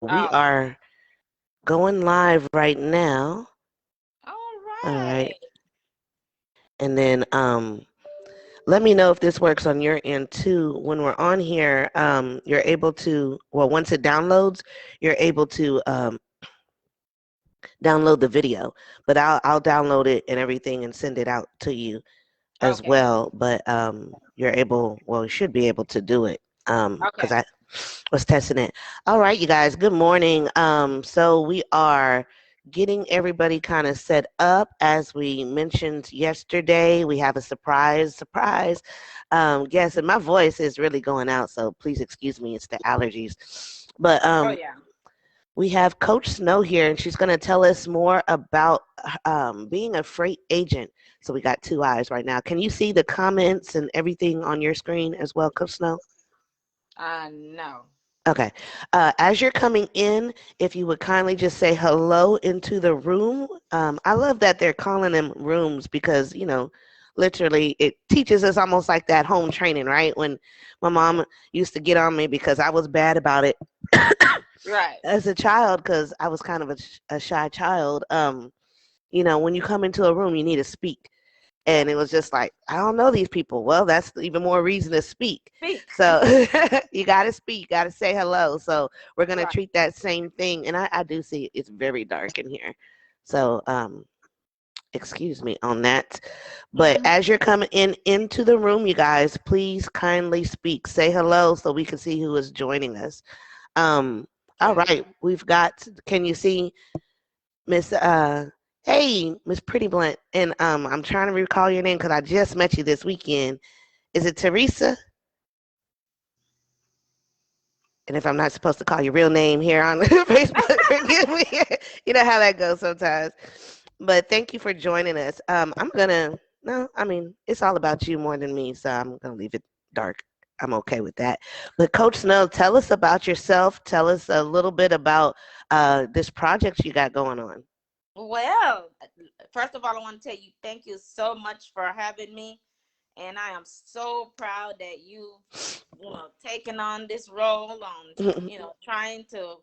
We Oh, are going live right now. all All right. right. And then let me know if this works on your end too. When we're on here, you're able to, well, once it downloads, you're able to download the video. But I'll download it and everything and send it out to you as Okay. well. But you're able, well, you should be able to do it because Okay. I was testing it. All right, you guys. Good morning. So we are getting everybody kind of set up as we mentioned yesterday. We have a surprise guest, and my voice is really going out, so please excuse me. It's the allergies, but Oh yeah. we have Coach Snow here, and she's going to tell us more about being a freight agent. So we got two eyes right now. Can you see the comments and everything on your screen as well, Coach Snow? No. Okay. As you're coming in, if you would kindly just say hello into the room. I love that they're calling them rooms because, literally it teaches us almost like that home training, right? When my mom used to get on me because I was bad about it Right. as a child because I was kind of a shy child. When you come into a room, you need to speak. Yeah. And it was just like, I don't know these people. Well, that's even more reason to speak. Speak. So you got to speak, got to say hello. So we're going to Right. treat that same thing. And I do see it's very dark in here. So, excuse me on that. But Hmm. as you're coming into the room, you guys, please kindly speak. Say hello so we can see who is joining us. Um, all Okay. right. We've got, can you see Miss hey, Miss Pretty Blunt, and I'm trying to recall your name because I just met you this weekend. Is it Teresa? And if I'm not supposed to call your real name here on Facebook, forgive me. You know how that goes sometimes. But thank you for joining us. I'm gonna no, I mean it's all about you more than me, so I'm gonna leave it dark. I'm okay with that. But Coach Snow, tell us about yourself. Tell us a little bit about this project you got going on. Well, first of all, I want to tell you thank you so much for having me, and I am so proud that you taken on this role on, trying to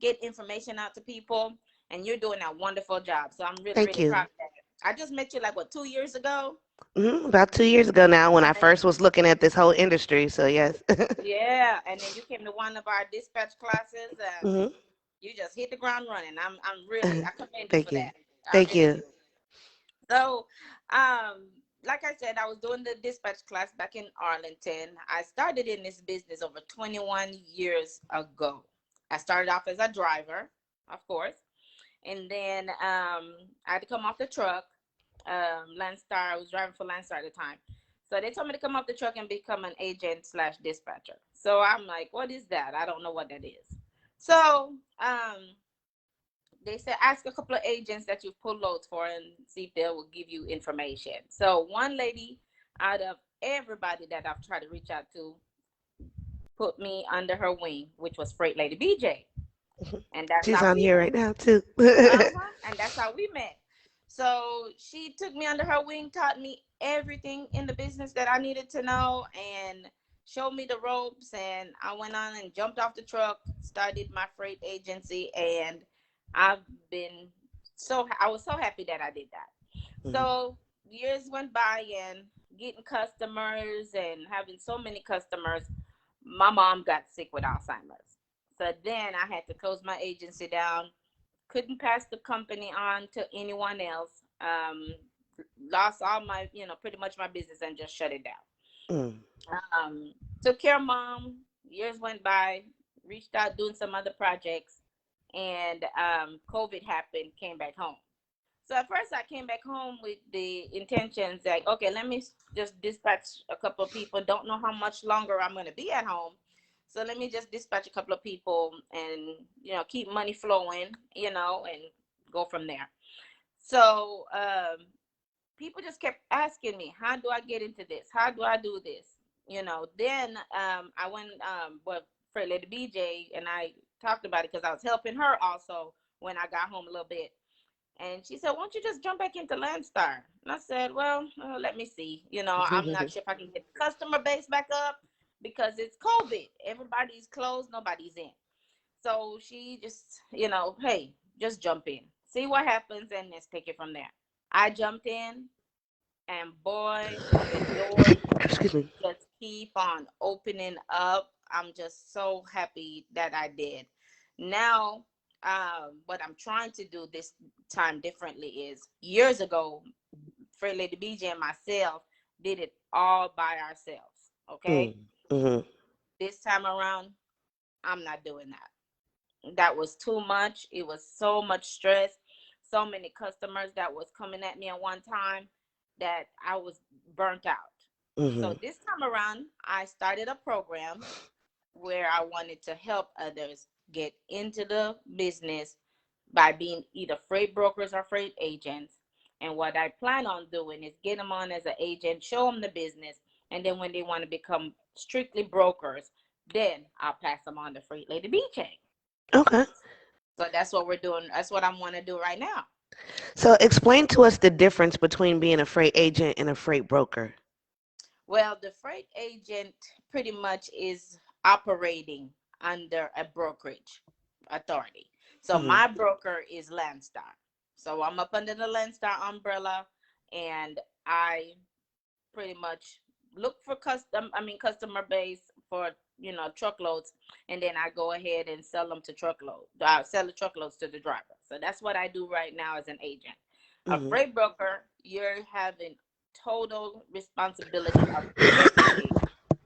get information out to people, and you're doing a wonderful job. So I'm really, Thank really proud you. of that. I just met you like what 2 years ago. About 2 years ago now, when I first was looking at this whole industry. So yes. Yeah, and then you came to one of our dispatch classes, and hmm you just hit the ground running. I commend you Thank for you. that. I Thank really you. do. So, um, like I said, I was doing the dispatch class back in Arlington. I started in this business over 21 years ago. I started off as a driver, of course, and then I had to come off the truck. Landstar, I was driving for Landstar at the time. So they told me to come off the truck and become an agent slash dispatcher. So I'm like, what is that? I don't know what that is. So they said ask a couple of agents that you've pulled loads for and see if they will give you information. So one lady out of everybody that I've tried to reach out to put me under her wing, which was Freight Lady BJ. And that's She's how on we here right now too. and that's how we met. So she took me under her wing, taught me everything in the business that I needed to know, and showed me the ropes. And I went on and jumped off the truck, started my freight agency, and I've been I was so happy that I did that. Mhm. So years went by, and getting customers and having so many customers, my mom got sick with Alzheimer's. So then I had to close my agency down, couldn't pass the company on to anyone else. Lost all my, pretty much my business and just shut it down. Mm. Took care of mom. Years went by. Reached out doing some other projects, and COVID happened. Came back home. So at first I came back home with the intentions that okay, let me just dispatch a couple of people. Don't know how much longer I'm going to be at home, so let me just dispatch a couple of people and keep money flowing, and go from there. So people just kept asking me, how do I get into this? How do I do this? Then I went with for Lady BJ and I talked about it because I was helping her also when I got home a little bit. And she said, "Why don't you just jump back into Landstar?" And I said, "Well, let me see. I'm not sure if I can get the customer base back up because it's COVID. Everybody's closed, nobody's in." So she just, hey, just jump in, see what happens, and let's take it from there. I jumped in, and boy, the doors Excuse me. just keep on opening up. I'm just so happy that I did. Now, what I'm trying to do this time differently is years ago, Fred Lady BJ and myself did it all by ourselves. Okay. Mm-hmm. This time around, I'm not doing that. That was too much. It was so much stress. So many customers that was coming at me at one time that I was burnt out. Mm-hmm. So this time around, I started a program where I wanted to help others get into the business by being either freight brokers or freight agents. And what I plan on doing is get them on as an agent, show them the business, and then when they want to become strictly brokers, then I'll pass them on to Freight Lady BJ. Okay. So that's what we're doing. That's what I want to do right now. So explain to us the difference between being a freight agent and a freight broker. Well, the freight agent pretty much is operating under a brokerage authority. So Mm-hmm. my broker is Landstar. So I'm up under the Landstar umbrella, and I pretty much look for customer base for truckloads, and then I go ahead and sell them to truckload. Sell the truckloads to the driver. So that's what I do right now as an agent. A Mm-hmm. freight broker, you're having total responsibility of everything.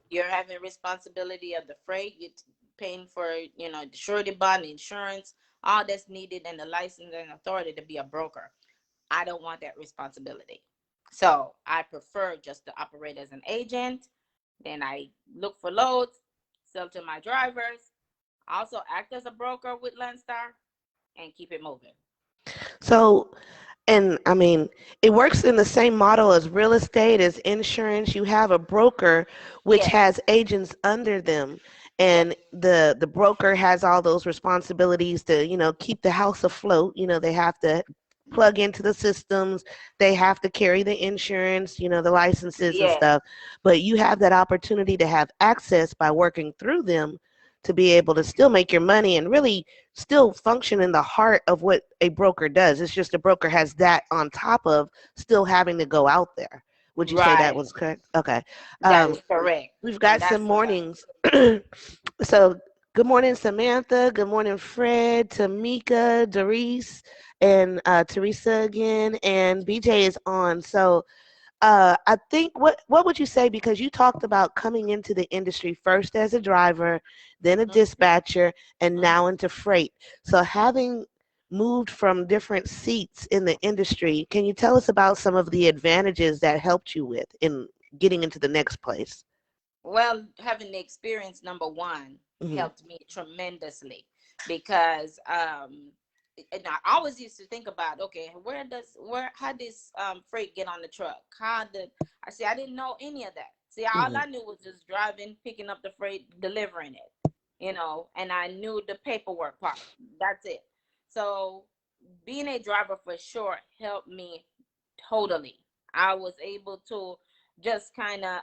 You're having responsibility of the freight. You're paying for the surety bond, insurance, all that's needed, and the license and authority to be a broker. I don't want that responsibility. So I prefer just to operate as an agent. Then I look for loads, sell to my drivers, also act as a broker with Landstar, and keep it moving. So, and I mean, it works in the same model as real estate, as insurance. You have a broker which Yes, has agents under them, yes, and the broker has all those responsibilities to, keep the house afloat. They have to plug into the systems, they have to carry the insurance, the licenses and yes, stuff. But you have that opportunity to have access by working through them to be able to still make your money and really still function in the heart of what a broker does. It's just a broker has that on top of still having to go out there. Would you say that right. was correct? Okay. That Um, is correct. we've And got some that's what I, mornings. So good morning, Samantha. Good morning, Fred, Tamika, Doris, and Teresa again. And BJ is on. So I think what would you say, because you talked about coming into the industry first as a driver, then a mhm, dispatcher, and mhm. now into freight. So having moved from different seats in the industry, can you tell us about some of the advantages that helped you with in getting into the next place? Well, having the experience, number one, Hmm. helped me tremendously because and I always used to think about, okay, how does freight get on the truck? I didn't know any of that. See, all Hmm. I knew was just driving, picking up the freight, delivering it, and I knew the paperwork part. That's it. So being a driver for sure helped me totally. I was able to just kind of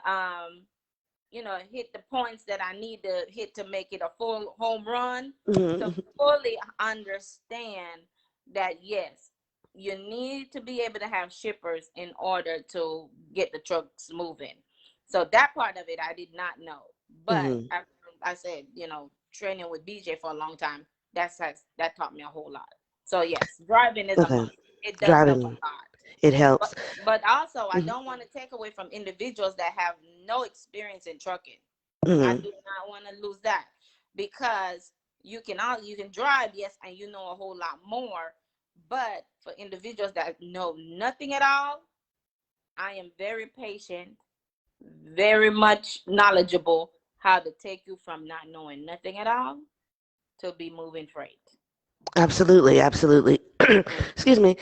hit the points that I need to hit to make it a full home run, to Hmm. fully understand that yes, you need to be able to have shippers in order to get the trucks moving. So that part of it I did not know. But Hmm. I said, training with BJ for a long time, that taught me a whole lot. So yes, driving is a Okay. must. It does help a Driving, lot. it But helps. but also I Hmm. don't want to take away from individuals that have no experience in trucking. I Hmm. do not want to lose that because you can drive, yes, and you know a whole lot more. But for individuals that know nothing at all, I am very patient, very much knowledgeable how to take you from not knowing nothing at all to be moving freight. Absolutely, absolutely. Mm. Excuse me.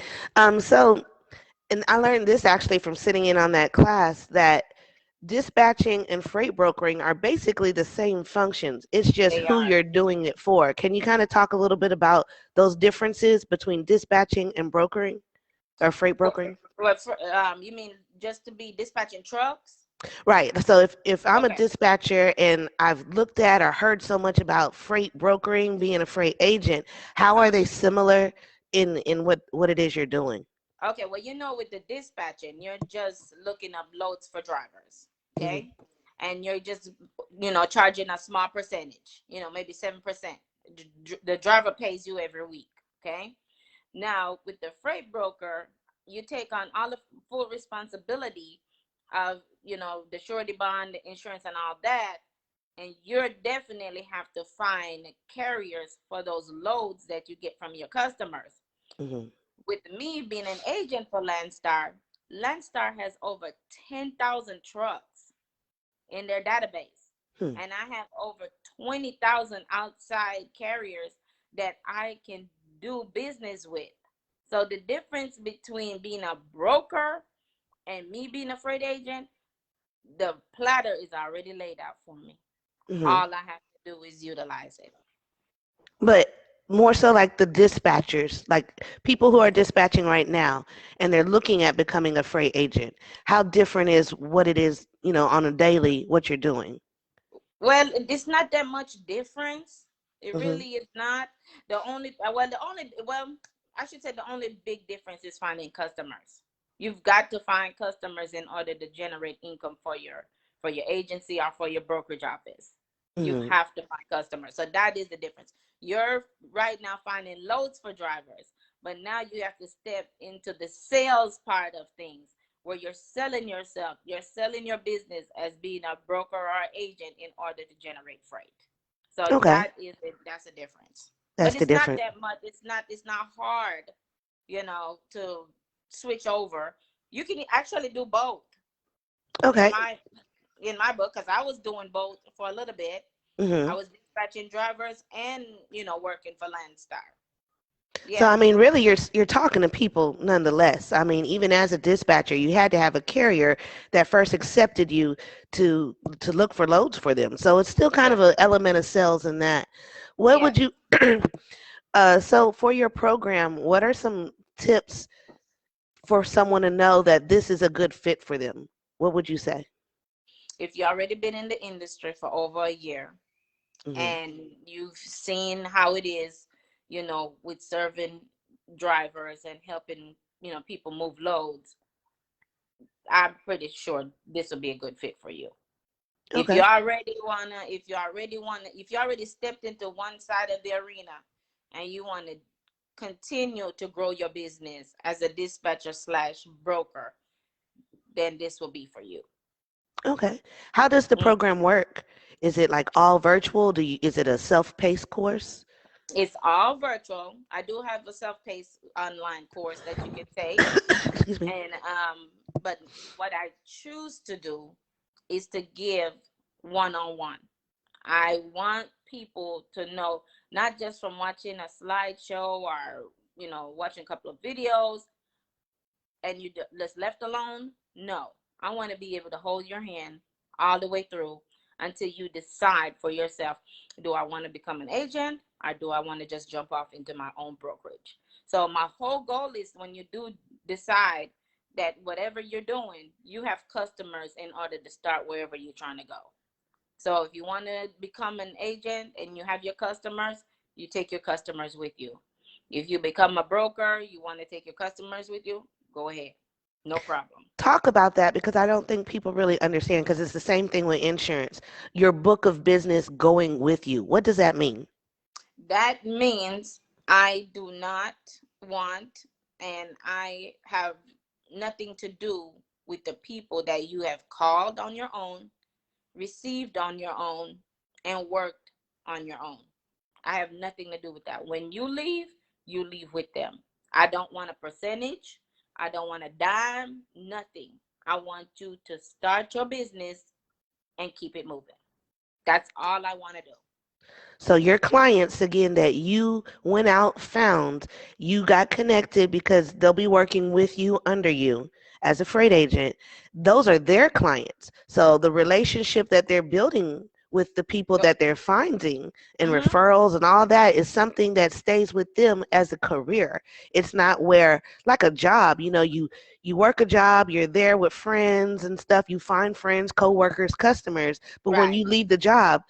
So, and I learned this actually from sitting in on that class, that dispatching and freight brokering are basically the same functions. It's just They who are. you're doing it for. Can you kind of talk a little bit about those differences between dispatching and brokering or freight What, brokering? you mean just to be dispatching trucks? Right. So if I'm a Okay. dispatcher and I've looked at or heard so much about freight brokering, being a freight agent, how are Uh-huh. they similar in what it is you're doing? Okay, well, with the dispatching, you're just looking up loads for drivers, Hmm. okay? And you're just, charging a small percentage, maybe 7%. The driver pays you every week, okay? Now, with the freight broker, you take on all the full responsibility of, the surety bond, the insurance, and all that. And you definitely have to find carriers for those loads that you get from your customers. Hmm. With me being an agent for Landstar, Landstar has over 10,000 trucks in their database. Hmm. And I have over 20,000 outside carriers that I can do business with. So the difference between being a broker and me being a freight agent, the platter is already laid out for me. Hmm. All I have to do is utilize it. But more so like the dispatchers, like people who are dispatching right now and they're looking at becoming a freight agent. How different is what it is, on a daily, what you're doing? Well, it's not that much difference. It Hmm. really is not. I should say the only big difference is finding customers. You've got to find customers in order to generate income for your agency or for your brokerage office. You Hmm. have to find customers. So that is the difference. You're right now finding loads for drivers, but now you have to step into the sales part of things where you're selling yourself, you're selling your business as being a broker or agent in order to generate freight. So Okay. that's a difference. But That's the it's not difference. that much. It's not hard, to switch over. You can actually do both in Okay. my book, because I was doing both for a little bit. I Hmm. was dispatching drivers and working for Landstar. So Yeah. I mean, really, you're talking to people nonetheless. I mean, even as a dispatcher, you had to have a carrier that first accepted you to look for loads for them. So it's still kind Yeah. of an element of sales in that. What would Yes. you? So for your program, what are some tips for someone to know that this is a good fit for them? What would you say? If you already been in the industry for over a year, Hmm. and you've seen how it is, with serving drivers and helping, people move loads, I'm pretty sure this will be a good fit for you. If you Okay. already if you already stepped into one side of the arena and you want to continue to grow your business as a dispatcher slash broker, then this will be for you. Okay. How does the Mm. program work? Is it like all virtual? Is it a self-paced course? It's all virtual. I do have a self-paced online course that you can take. Excuse me. And but what I choose to do is to give one-on-one. I want people to know, not just from watching a slideshow or watching a couple of videos and you just left alone. No, I want to be able to hold your hand all the way through until you decide for yourself, do I want to become an agent or do I want to just jump off into my own brokerage? So my whole goal is, when you do decide that whatever you're doing, you have customers in order to start wherever you're trying to go. So if you want to become an agent and you have your customers, you take your customers with you. If you become a broker, you want to take your customers with you, go ahead. No problem. Talk about that because I don't think people really understand because it's the same thing with insurance. Your book of business going with you. What does that mean? That means I do not want, and I have nothing to do with the people that you have called on your own, received on your own, and worked on your own. I have nothing to do with that. When you leave with them. I don't want a percentage. I don't want a dime, nothing. I want you to start your business and keep it moving. That's all I want to do. So your clients, again, that you went out, found, you got connected because they'll be working with you, under you as a freight agent. Those are their clients. So the relationship that they're building with the people Go. that they're finding, and Mhm. referrals and all that is something that stays with them as a career. It's not where, like a job, you work a job, you're there with friends and stuff, you find friends, coworkers, customers, but when Right. you leave the job,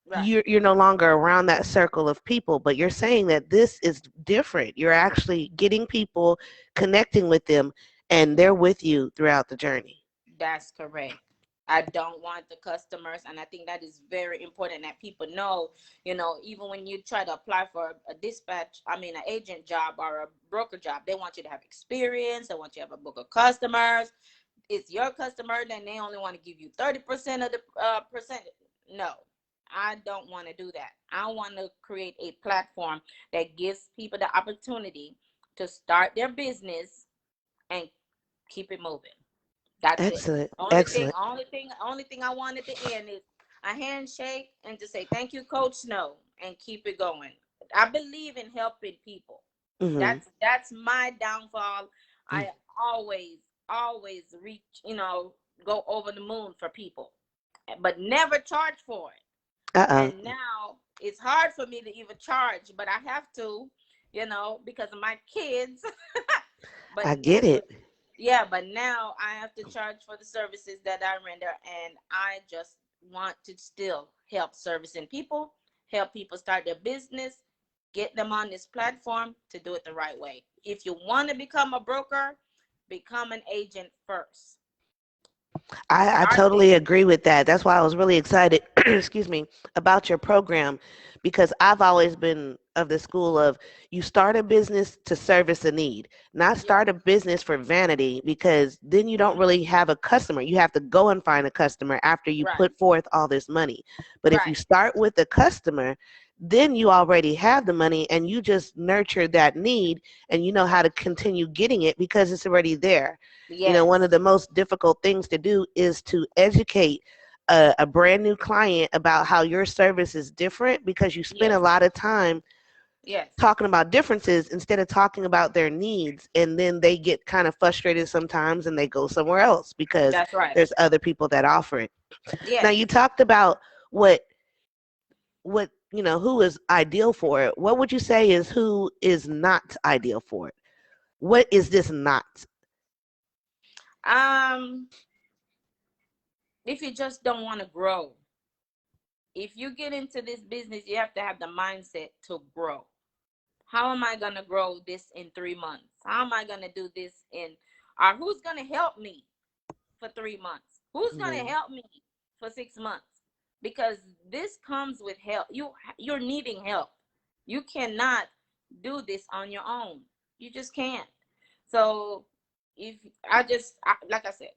Right. you're no longer around that circle of people. But you're saying that this is different. You're actually getting people, connecting with them, and they're with you throughout the journey. That's correct. I don't want the customers, and I think that is very important that people know. Even when you try to apply for a dispatch, I mean, an agent job or a broker job, they want you to have experience. They want you to have a book of customers. It's your customer, then they only want to give you 30% of the percent. No, I don't want to do that. I want to create a platform that gives people the opportunity to start their business and keep it moving. That's it. Excellent. Only thing, Excellent. only thing I want at the end is a handshake and to say thank you, Coach Snow, and keep it going. I believe in helping people. Hmm. That's my downfall. I always, always reach, go over the moon for people, but never charge for it. Uh-oh. And now it's hard for me to even charge, but I have to, because of my kids. But I get it. yeah, but now I have to charge for the services that I render, and I just want to still help servicing people, help people start their business, get them on this platform to do it the right way. If you want to become a broker, become an agent first. I Start totally there. agree with that. That's why I was really excited, excuse me, about your program, because I've always been of the school of you start a business to service a need, not Yeah. start a business for vanity, because then you don't Hmm. really have a customer. You have to go and find a customer after you Right. put forth all this money. But if you Right. start with a customer, then you already have the money and you just nurture that need, and you know how to continue getting it because it's already there. One Yes. of the most difficult things to do is to educate a brand new client about how your service is different, because you spend a Yes. lot of time Yes. talking about differences instead of talking about their needs. And then they get kind of frustrated sometimes and they go somewhere else because That's right. there's other people that offer it. Now, Yes. you talked about what who is ideal for it. What would you say is who is not ideal for it? What is this not? Um, if you just don't want to grow, if you get into this business, you have to have the mindset to grow. How am I going to grow this in 3 months? How am I going to do this or who's going to help me for 3 months? Who's going to Mhm. help me for 6 months? Because this comes with help. You're needing help. You cannot do this on your own. You just can't. So if like I said,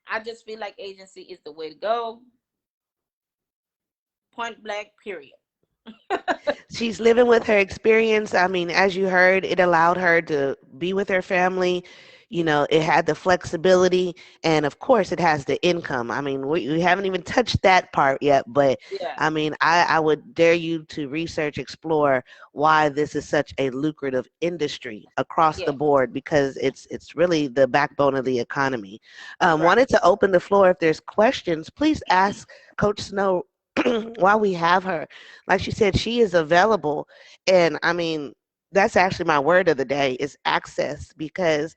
I just feel like agency is the way to go. Point blank, period. She's living with her experience. I mean, as you heard, it allowed her to be with her family. It had the flexibility, and of course, it has the income. I mean, we haven't even touched that part yet, but Yeah. I mean, I would dare you to research, explore why this is such a lucrative industry across the Yeah. board, because it's really the backbone of the economy. Right. Wanted to open the floor. If there's questions, please ask Coach Snow while we have her. Like she said, she is available. And I mean, that's actually my word of the day is access, because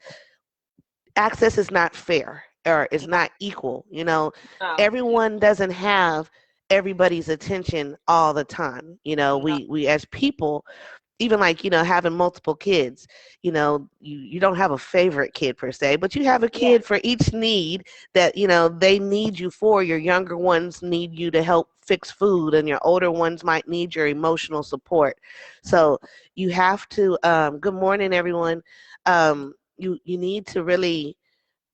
access is not fair or is No. not equal. No. Everyone doesn't have everybody's attention all the time. No. We as people, even like having multiple kids, you don't have a favorite kid per se, but you have a Yeah. kid for each need that they need you for. Your younger ones need you to help fix food, and your older ones might need your emotional support. So you have to good morning, everyone. You need to really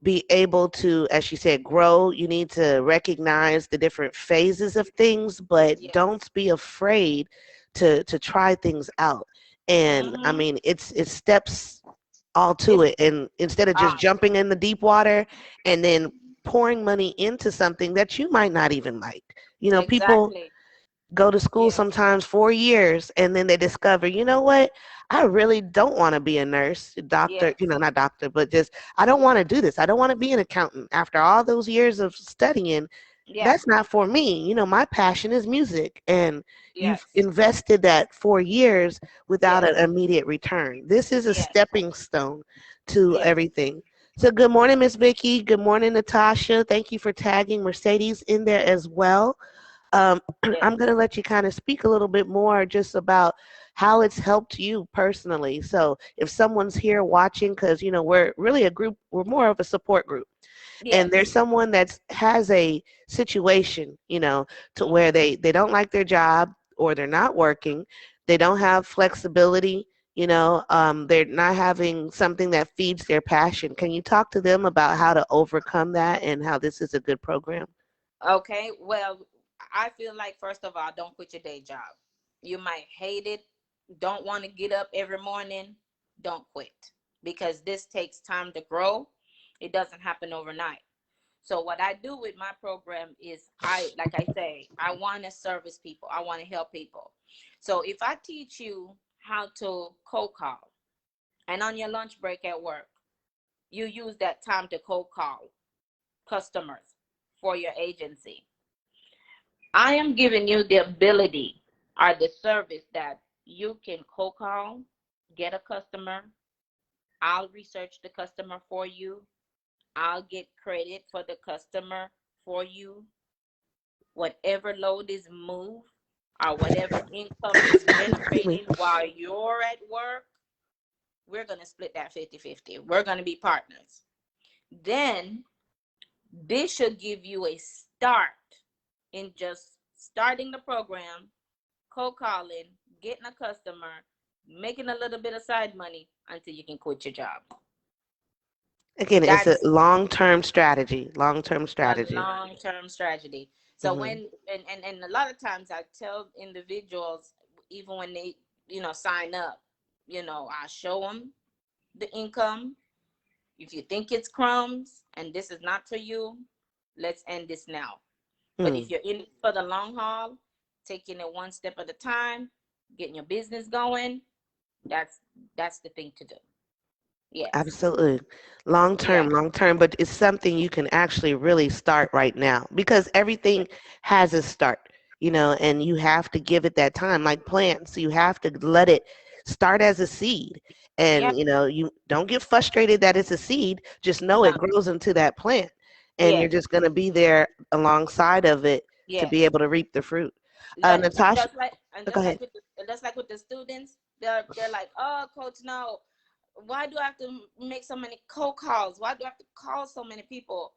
be able to, as she said, grow. You need to recognize the different phases of things, but Yes. don't be afraid to try things out. And I Mm-hmm. mean, it's steps all to It's it. And instead of just ah jumping in the deep water and then pouring money into something that you might not even like. People exactly. go to school Yes. sometimes 4 years and then they discover, you know what, I really don't want to be a nurse, doctor, Yes. not doctor, but just I don't want to do this. I don't want to be an accountant. After all those years of studying, Yeah. that's not for me. My passion is music, and you've Yes. invested that 4 years without Yes. an immediate return. This is a Yes. stepping stone to Yes. everything. So good morning, Miss Vicky. Good morning, Natasha. Thank you for tagging Mercedes in there as well. Yes. I'm going to let you kind of speak a little bit more just about how it's helped you personally. So if someone's here watching, because we're really a group, we're more of a support group, and there's Yes. someone that has a situation, to Mhm. where they don't like their job, or they're not working, they don't have flexibility, they're not having something that feeds their passion. Can you talk to them about how to overcome that and how this is a good program? Okay. Well, I feel like first of all, don't quit your day job. You might hate it, don't want to get up every morning. Don't quit because this takes time to grow. It doesn't happen overnight. So what I do with my program is like I say, I want to service people. I want to help people. So if I teach you how to cold call and on your lunch break at work, you use that time to cold call customers for your agency. I am giving you the ability or the service that you can cold call, get a customer. I'll research the customer for you. I'll get credit for the customer for you. Whatever load is moved or whatever income is Excuse me. generating while you're at work, we're going to split that 50-50. We're going to be partners. Then this should give you a start in just starting the program, cold calling, getting a customer, making a little bit of side money until you can quit your job. Again, it's a That's long-term strategy. Long-term a strategy. long-term strategy. So Hmm. when and a lot of times I tell individuals, even when they sign up, I show them the income. If you think it's crumbs and this is not for you, let's end this now. But Mm, if you're in it for the long haul, taking it one step at a time, getting your business going, that's that's the thing to do. Yes. absolutely. Long Yeah. term, long term, but it's something you can actually really start right now, because everything has a start, and you have to give it that time, like plants. You have to let it start as a seed. Yeah. And, you don't get frustrated that it's a seed. Just know No. it grows into that plant, and you're Yes. just going to be there alongside of it to be Yes. able to reap the fruit. That Natasha, go just like ahead. with just like with the students, they're like, oh, coach, no, why do I have to make so many cold calls? Why do I have to call so many people?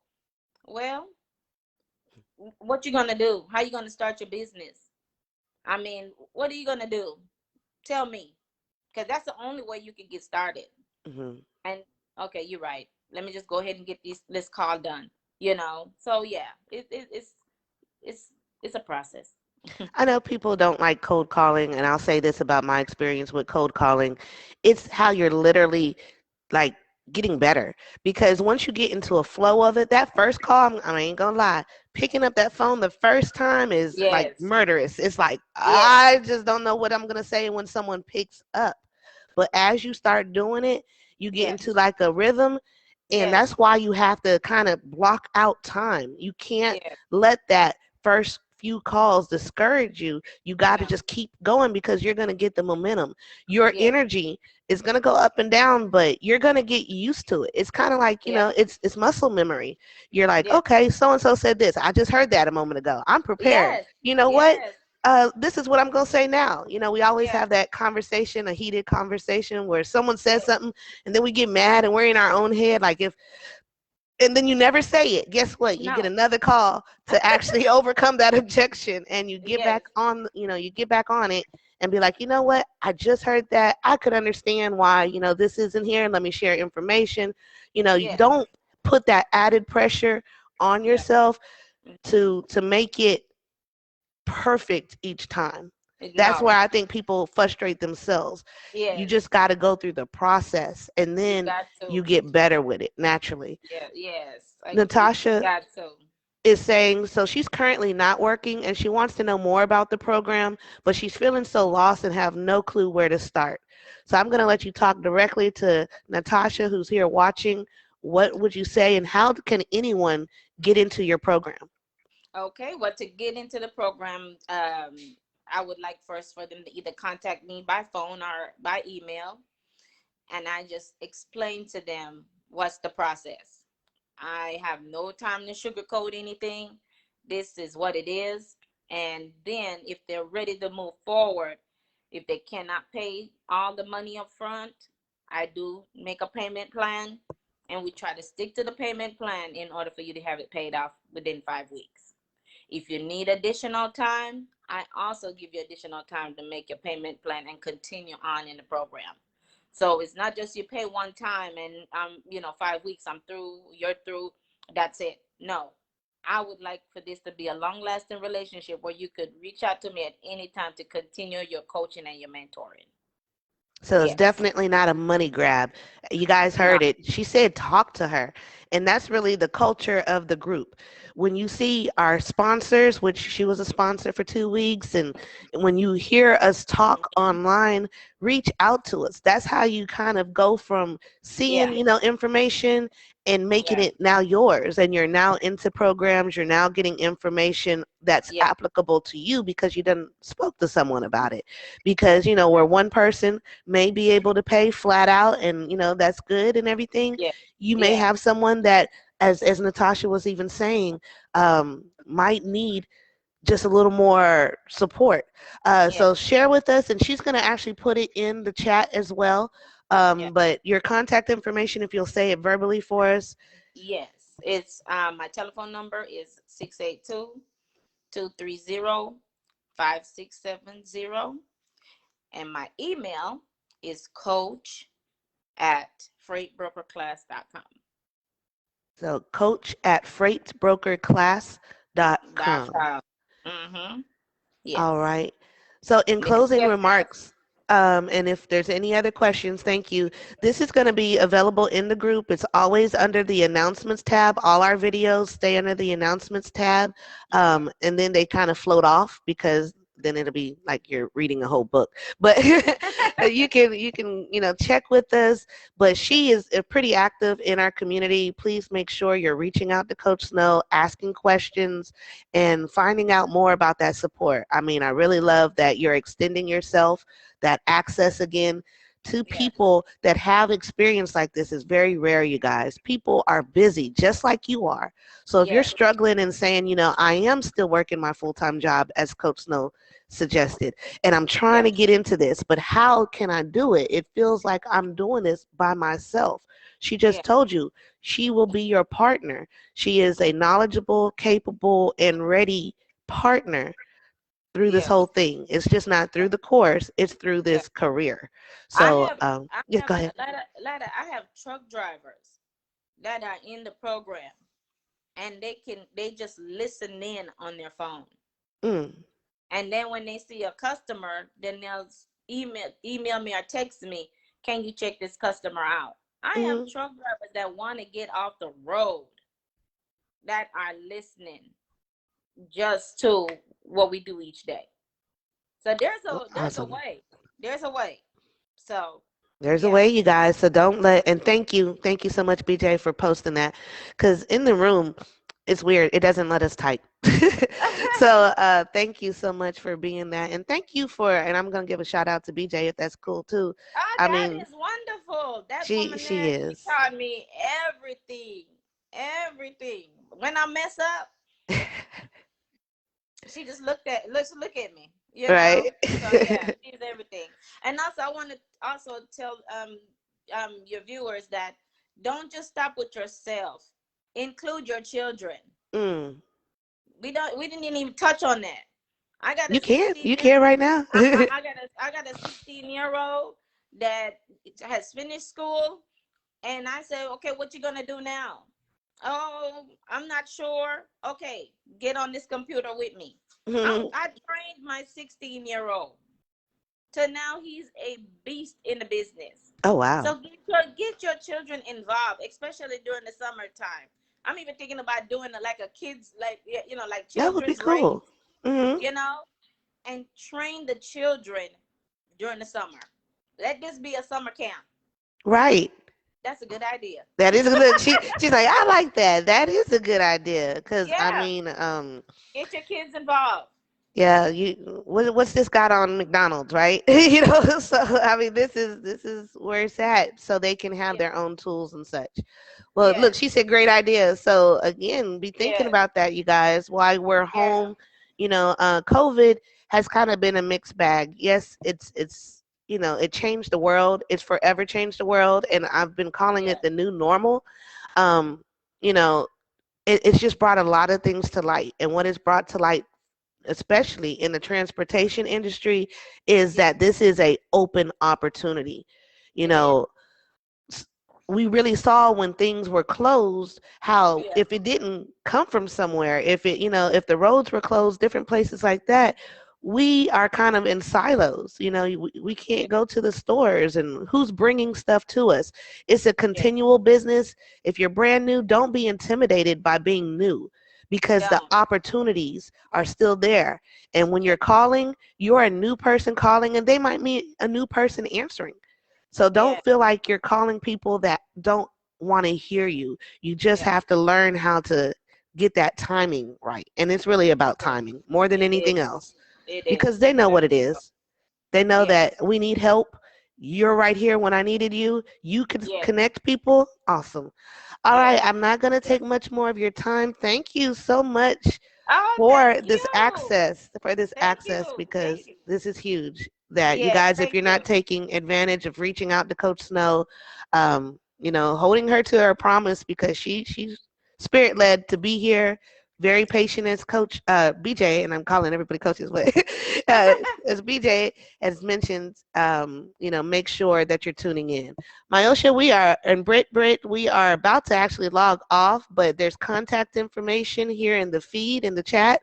Well, what you gonna do? How you gonna start your business? I mean, what are you gonna do? Tell me, because that's the only way you can get started. Mhm. And okay, you're right. Let me just go ahead and get this call done. So yeah, it's it's a process. I know people don't like cold calling, and I'll say this about my experience with cold calling. It's how you're literally like getting better, because once you get into a flow of it, that first call, I ain't gonna lie, picking up that phone the first time is like Yes. murderous. It's like, Yes. I just don't know what I'm gonna say when someone picks up. But as you start doing it, you get Yes. into like a rhythm, and Yes. that's why you have to kind of block out time. You can't Yes. let that first few calls discourage you. You got to No. just keep going, because you're going to get the momentum. Your Yes. energy is going to go up and down, but you're going to get used to it. It's kind of like, Yep. it's muscle memory. You're like, Yes. okay, so and so said this. I just heard that a moment ago. I'm prepared. Yes. You know what? Yes. This is what I'm going to say now. We always Yes. have that conversation, a heated conversation where someone says Yes. something, and then we get mad and we're in our own head. Like, if and then you never say it. Guess what? You get No. another call to actually overcome that objection, and you get Yes. back on, you get back on it and be like, you know what? I just heard that. I could understand why, this isn't here. And let me share information. You Yes. don't put that added pressure on Yep. yourself Mhm. to make it perfect each time. That's No. where I think people frustrate themselves. You Yes. just got to go through the process, and You then got you to. get better with it naturally. Yeah. Yes. You Natasha got to. is saying, so she's currently not working and she wants to know more about the program, but she's feeling so lost and have no clue where to start. So I'm going to let you talk directly to Natasha, who's here watching. What would you say, and how can anyone get into your program? Okay, well, to get into the program, I would like first for them to either contact me by phone or by email, and I just explain to them what's the process. I have no time to sugarcoat anything. This is what it is. And then if they're ready to move forward, if they cannot pay all the money up front, I do make a payment plan, and we try to stick to the payment plan in order for you to have it paid off within 5 weeks. If you need additional time, I also give you additional time to make your payment plan and continue on in the program. So it's not just you pay one time and 5 weeks I'm through, you're through, that's it. No. I would like for this to be a long lasting relationship where you could reach out to me at any time to continue your coaching and your mentoring. So it's Yes. definitely not a money grab. You guys No. heard it. She said talk to her. And that's really the culture of the group. When you see our sponsors, which she was a sponsor for 2 weeks, and when you hear us talk Mhm. online, reach out to us. That's how you kind of go from seeing, Yeah. information and making Yeah. it now yours. And you're now into programs, you're now getting information that's Yeah. applicable to you because you done spoke to someone about it. Yeah. Because, where one person may be able to pay flat out and that's good and everything, Yeah. you may Yeah. have someone that, as Natasha was even saying, might need just a little more support. Yeah. So share with us, and she's going to actually put it in the chat as well. Yeah. But your contact information, if you'll say it verbally for us. Yes. It's my telephone number is 682-230-5670. And my email is coach@freightbrokerclass.com. So coach at freightbrokerclass.com. Mm-hmm. All Yes. right. So, in Yes. closing Yes. remarks, and if there's any other questions, thank you. This is going to be available in the group. It's always under the announcements tab. All our videos stay under the announcements tab, Okay. and then they kind of float off because then it'll be like you're reading a whole book. But you can check with us. But she is pretty active in our community. Please make sure you're reaching out to Coach Snow, asking questions, and finding out more about that support. I mean, I really love that you're extending yourself, that access again to Yes. people that have experience like this is very rare, you guys. People are busy just like you are. So if you're Yes. struggling and saying, I am still working my full-time job, as Coach Snow suggested, and I'm trying Yes. to get into this, but how can I do it? It feels like I'm doing this by myself. She just Yes. told you she will be your partner. She is a knowledgeable, capable, and ready partner through this Yes. whole thing. It's just not through the course, it's through Yes. this career. I So, have I yeah, have go ahead. I have truck drivers that are in the program, and they just listen in on their phone. Mm, And then when they see a customer, then they'll email me or text me, can you check this customer out? I have mm, truck drivers that want to get off the road that are listening just to what we do each day. So there's a awesome. way. There's a way. So There's a yeah. way, you guys. So don't let, and thank you so much, BJ, for posting that. Because in the room, it's weird. It doesn't let us type. So thank you so much for being that. And thank you for, and I'm going to give a shout out to BJ if that's cool too. Ah, I that mean, is wonderful. That woman she there, she is. taught me everything. Everything. When I mess up, she just look at me, Right? So yeah, she's everything. And also I want to also tell your viewers that don't just stop with yourself. Include your children. Mm. We didn't even touch on that. I got a You can. 16 You year can right now. I got a 16-year-old that has finished school, and I said, okay, what you gonna do now? Oh, I'm not sure. Okay, get on this computer with me. I trained my 16-year-old to now he's a beast in the business. Oh, wow. So get your children involved, especially during the summertime. I'm even thinking about doing like a kids like That would be children's race, cool. Hmm. you know, and train the children during the summer. Let this be a summer camp. Right. That's a good idea. That is look. She's like, I like that. That is a good idea. Because I Yeah. mean, Get your kids involved. yeah, what's this got on McDonald's, right? You know, so I mean, this is where it's at, so they can have Yeah. their own tools and such. Well, look, Yes. she said great idea. So again, be thinking Yes. about that, you guys. While we're Yeah. home, COVID has kind of been a mixed bag. Yes, it's it changed the world. It's forever changed the world, and I've been calling Yeah. it the new normal. Um, you know, it's just brought a lot of things to light, and what it's brought to light, especially in the transportation industry, is Yeah. that this is a open opportunity. You It is. know, we really saw when things were closed how Yeah. if it didn't come from somewhere, if the roads were closed, different places like that, we are kind of in silos. We Yeah. can't go to the stores, and who's bringing stuff to us? It's a Yeah. continual business. If you're brand new, don't be intimidated by being new, because the Don't. opportunities are still there. And when Yeah. you're calling, you're a new person calling, and they might meet a new person answering. So Yeah. don't feel like you're calling people that don't want to hear you. You just Yeah. have to learn how to get that timing right. And it's really about Yeah. timing more than It is. anything else, It because is. they know what it Very true. is. They know Yeah. that we need help. You're right here when I needed you. You could Yeah. connect people. Awesome. All right. Yeah. I'm not going to Yeah. take much more of your time. Thank you so much Oh, thank for this you. access, Thank you. Thank because you. this is huge. That you Yes. guys, if Thank you're you. not taking advantage of reaching out to Coach Snow, holding her to her promise, because she's spirit led to be here, very patient, as Coach BJ, and I'm calling everybody coaches, but as BJ has mentioned, make sure that you're tuning in. Myosha, we are, and Britt, we are about to actually log off, but there's contact information here in the feed, in the chat,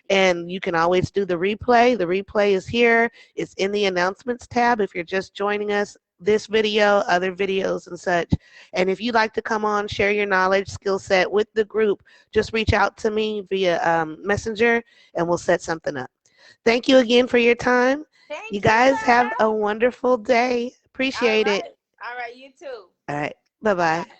and you can always do the replay. The replay is here. It's in the announcements tab if you're just joining us. This video, other videos, and such. And if you'd like to come on, share your knowledge, skill set with the group, just reach out to me via Messenger, and we'll set something up. Thank you again for your time. Thank You you, guys have a girl. wonderful day. All Appreciate it. right. All right. You too. All right. Bye Bye bye. bye.